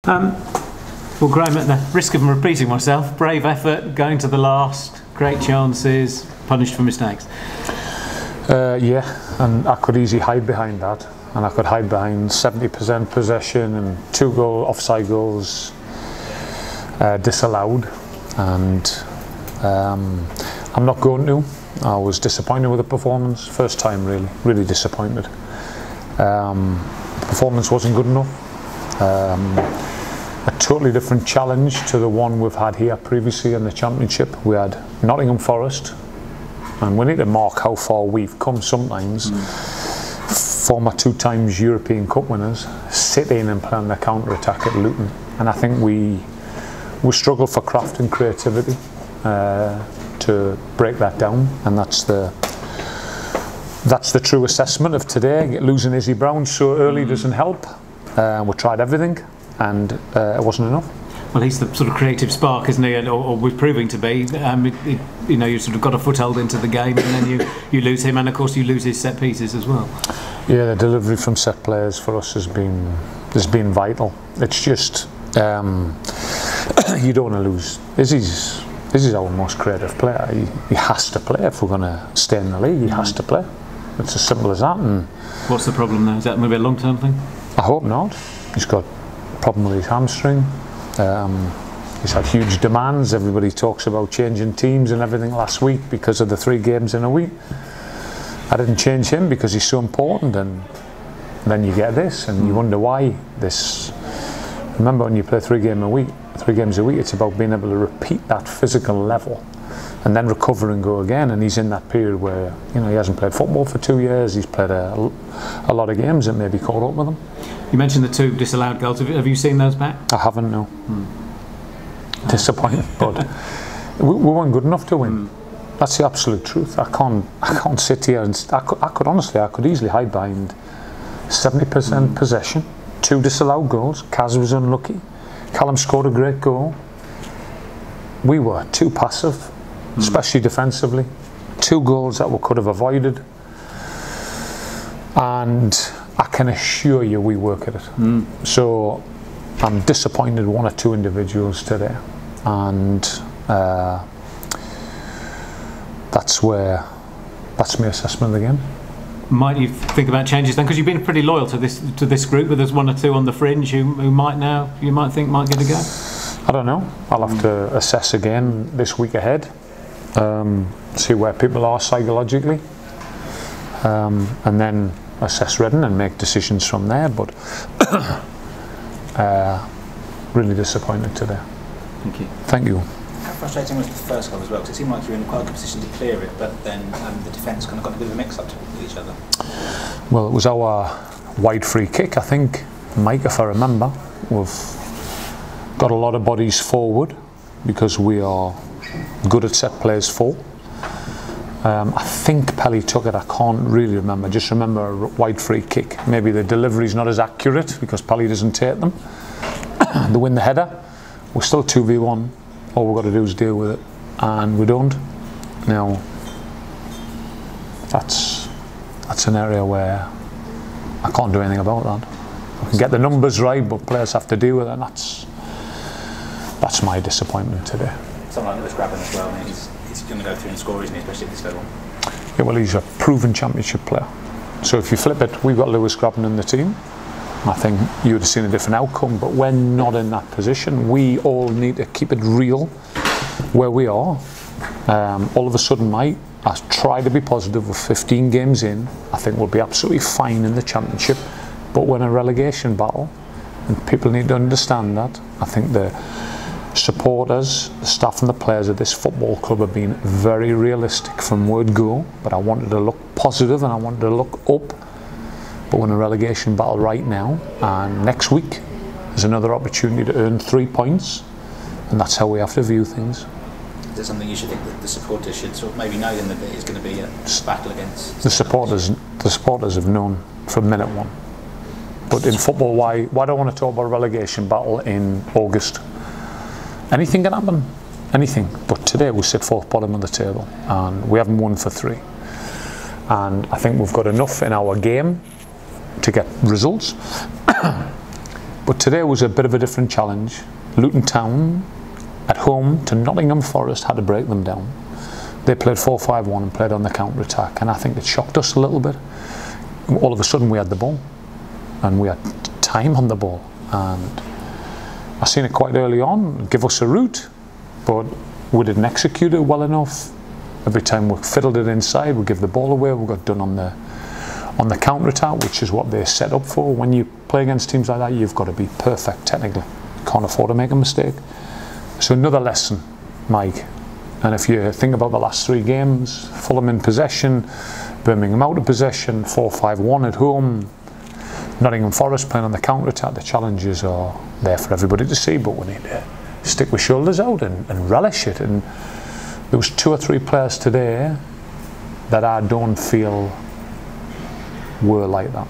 Well, Graeme, at the risk of repeating myself, brave effort, going to the last, great chances, punished for mistakes. Yeah, and I could easily hide behind that, and I could hide behind 70% possession and 2 offside goals disallowed, and I'm not going to. I was disappointed with the performance, first time really disappointed. Performance wasn't good enough. A totally different challenge to the one we've had here previously in the Championship. We had Nottingham Forest, and we need to mark how far we've come sometimes. Former 2 times European Cup winners sit in and play on the counter-attack at Luton, and I think we struggle for craft and creativity to break that down, and that's the true assessment of today. Losing Izzy Brown so early doesn't help. We tried everything, and it wasn't enough. Well, he's the sort of creative spark, isn't he? Or we're proving to be. You know, you sort of got a foothold into the game, and then you lose him, and of course you lose his set pieces as well. Yeah, the delivery from set players for us has been vital. It's just you don't want to lose. Izzy's our most creative player. He has to play if we're going to stay in the league. He has to play. It's as simple as that. And what's the problem now? Is that maybe a long-term thing? I hope not. He's got a problem with his hamstring. He's had huge demands. Everybody talks about changing teams and everything last week because of the 3 games in a week. I didn't change him because he's so important, and then you get this, and you wonder why this. Remember, when you play 3 games a week, it's about being able to repeat that physical level and then recover and go again. And he's in that period where, you know, he hasn't played football for 2 years. He's played a lot of games that maybe caught up with him. You mentioned the 2 disallowed goals. Have you seen those back? I haven't, no. Disappointed, but we weren't good enough to win. That's the absolute truth. I can't sit here and I could easily hide behind 70% possession, 2 disallowed goals. Kaz was unlucky. Callum scored a great goal. We were too passive, especially defensively. 2 goals that we could have avoided, and I can assure you we work at it. So I'm disappointed 1 or 2 individuals today, and that's my assessment of the game. Might you think about changes then? Because you've been pretty loyal to this group, but there's 1 or 2 on the fringe who you might think might get a go. I don't know. I'll have to assess again this week ahead, see where people are psychologically, and then assess Reading and make decisions from there. But really disappointed today. Thank you. Thank you. How frustrating was the first goal as well? Because it seemed like you were in quite a good position to clear it, but then the defence kind of got a bit of a mix-up with each other. Well, it was our wide free kick, I think. Mike, if I remember, we've got a lot of bodies forward because we are good at set plays full. I think Pelly took it. I can't really remember. Just remember a wide free kick. Maybe the delivery's not as accurate because Pelly doesn't take them. They win the header. We're still 2v1. All we've got to do is deal with it, and we don't. Now, that's an area where I can't do anything about that. I can get the numbers right, but players have to deal with it, and that's my disappointment today. Someone like Lewis Graben as well. I mean, he's going to go through and score, isn't he, especially at this level? Yeah, well, he's a proven Championship player. So if you flip it, we've got Lewis Graben in the team. I think you would have seen a different outcome, but we're not in that position. We all need to keep it real where we are. All of a sudden, Mike, I try to be positive. With 15 games in, I think we'll be absolutely fine in the Championship, but we're in a relegation battle, and people need to understand that. I think the supporters, the staff and the players of this football club have been very realistic from word go, but I wanted to look positive and I wanted to look up. But we're in a relegation battle right now, and next week there's another opportunity to earn 3 points, and that's how we have to view things. Is there something you should think that the supporters should sort of maybe know then that it is going to be a battle against? The supporters have known from minute 1. But in football, why do I want to talk about a relegation battle in August? Anything can happen, anything. But today we sit 4th bottom of the table, and we haven't won for 3. And I think we've got enough in our game to get results. But today was a bit of a different challenge. Luton Town at home to Nottingham Forest had to break them down. They played 4-5-1 and played on the counter-attack, and I think it shocked us a little bit. All of a sudden we had the ball and we had time on the ball, and I seen it quite early on, give us a route, but we didn't execute it well enough. Every time we fiddled it inside, we give the ball away, we got done on the counter-attack, which is what they're set up for. When you play against teams like that, you've got to be perfect technically. Can't afford to make a mistake. So another lesson, Mike. And if you think about the last 3 games, Fulham in possession, Birmingham out of possession, 4-5-1 at home, Nottingham Forest playing on the counter-attack, the challenges are there for everybody to see, but we need to stick with shoulders out and relish it. And there was 2 or 3 players today that I don't feel were like that.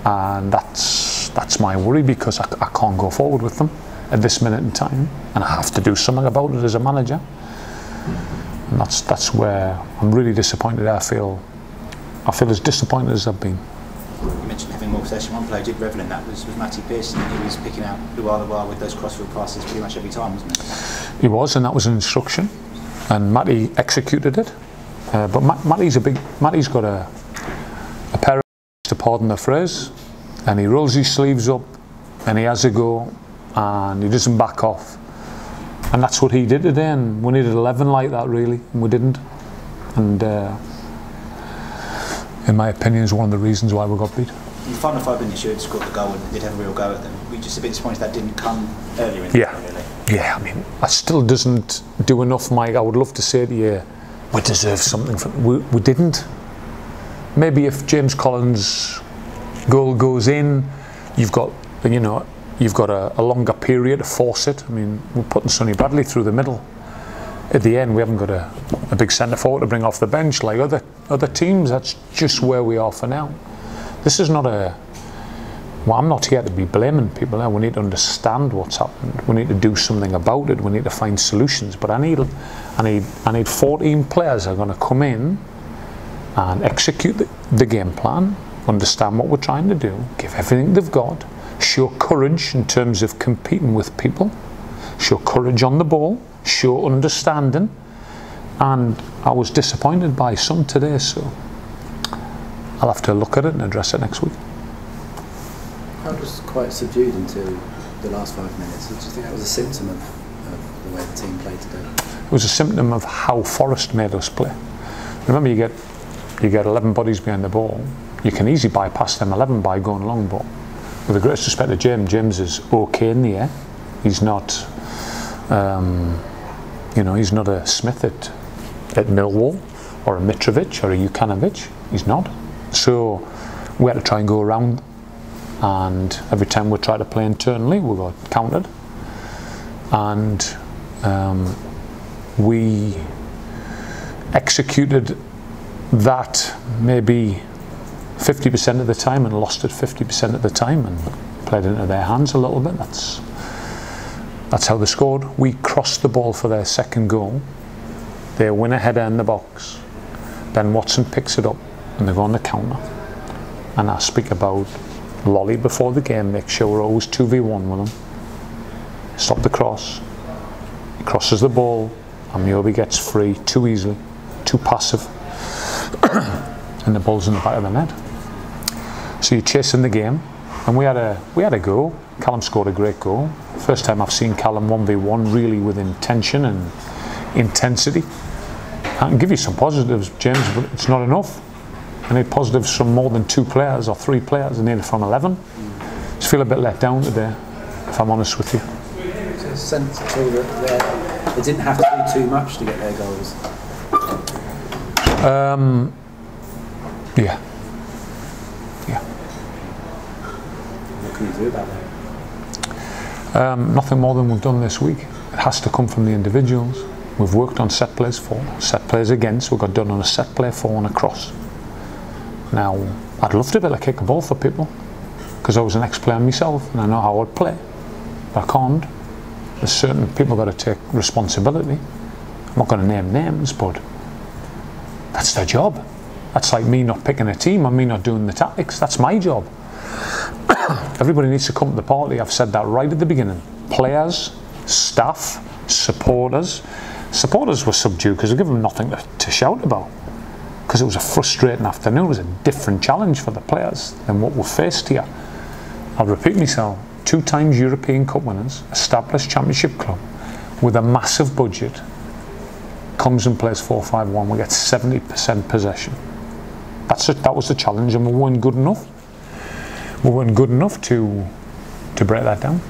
And that's my worry, because I can't go forward with them at this minute in time, and I have to do something about it as a manager. And that's where I'm really disappointed. I feel as disappointed as I've been. You mentioned having more possession. One player who did revel in that was Matty Pearson. He was picking out Luala with those crossfield passes pretty much every time, wasn't he? He was, and that was an instruction, and Matty executed it. But Matty's got a pair of, to pardon the phrase, and he rolls his sleeves up and he has a go and he doesn't back off. And that's what he did today, and we needed 11 like that really, and we didn't. And in my opinion, is one of the reasons why we got beat. In the final 5 minutes, you had scored the goal and did have a real go at them. Were you just a bit disappointed that didn't come earlier in the game, really? Yeah, I mean, that still doesn't do enough, Mike. I would love to say to you, we deserve something from we didn't. Maybe if James Collins' goal goes in, you've got a longer period to force it. I mean, we're putting Sonny Bradley through the middle. At the end, we haven't got a big centre forward to bring off the bench like other teams. That's just where we are for now. This is not a... Well, I'm not here to be blaming people now. We need to understand what's happened. We need to do something about it. We need to find solutions. But I need 14 players who are going to come in and execute the game plan, understand what we're trying to do, give everything they've got, show courage in terms of competing with people, show courage on the ball, show understanding. And I was disappointed by some today, so I'll have to look at it and address it next week. I was quite subdued until the last 5 minutes. Do you think that was a symptom of the way the team played today? It was a symptom of how Forest made us play. Remember, you get 11 bodies behind the ball. You can easily bypass them 11 by going long, but with the greatest respect to James is okay in the air. He's not, he's not a Smith at Millwall, or a Mitrovic, or a Jukanovic. He's not. So we had to try and go around, and every time we tried to play internally, we got countered. And we executed that maybe 50% of the time and lost it 50% of the time, and played into their hands a little bit. That's how they scored. We crossed the ball for their second goal. They win a header in the box. Ben Watson picks it up and they go on the counter. And I speak about Lolly before the game, make sure we're always 2v1 with him. Stop the cross. He crosses the ball and Miobi gets free too easily, too passive. And the ball's in the back of the net. So you're chasing the game, and we had a go. Callum scored a great goal. First time I've seen Callum 1v1 really with intention and intensity. I can give you some positives, James, but it's not enough. I need positives from more than 2 players or 3 players. I need it from 11. Just feel a bit let down today, if I'm honest with you. So it's sensible that they didn't have to do too much to get their goals. Yeah. What can you do about that? Nothing more than we've done this week. It has to come from the individuals. We've worked on set plays for, set plays against. We got done on a set play for and a cross. Now, I'd love to be able to kick a ball for people, because I was an ex-player myself and I know how I'd play, but I can't. There's certain people got to take responsibility. I'm not going to name names, but that's their job. That's like me not picking a team and me not doing the tactics. That's my job. Everybody needs to come to the party. I've said that right at the beginning. Players, staff, supporters. Supporters were subdued because we gave them nothing to shout about. Because it was a frustrating afternoon. It was a different challenge for the players than what we're faced here. I'll repeat myself. 2 times European Cup winners, established championship club, with a massive budget, comes and plays 4-5-1. We get 70% possession. That was the challenge, and we weren't good enough. We weren't good enough to break that down.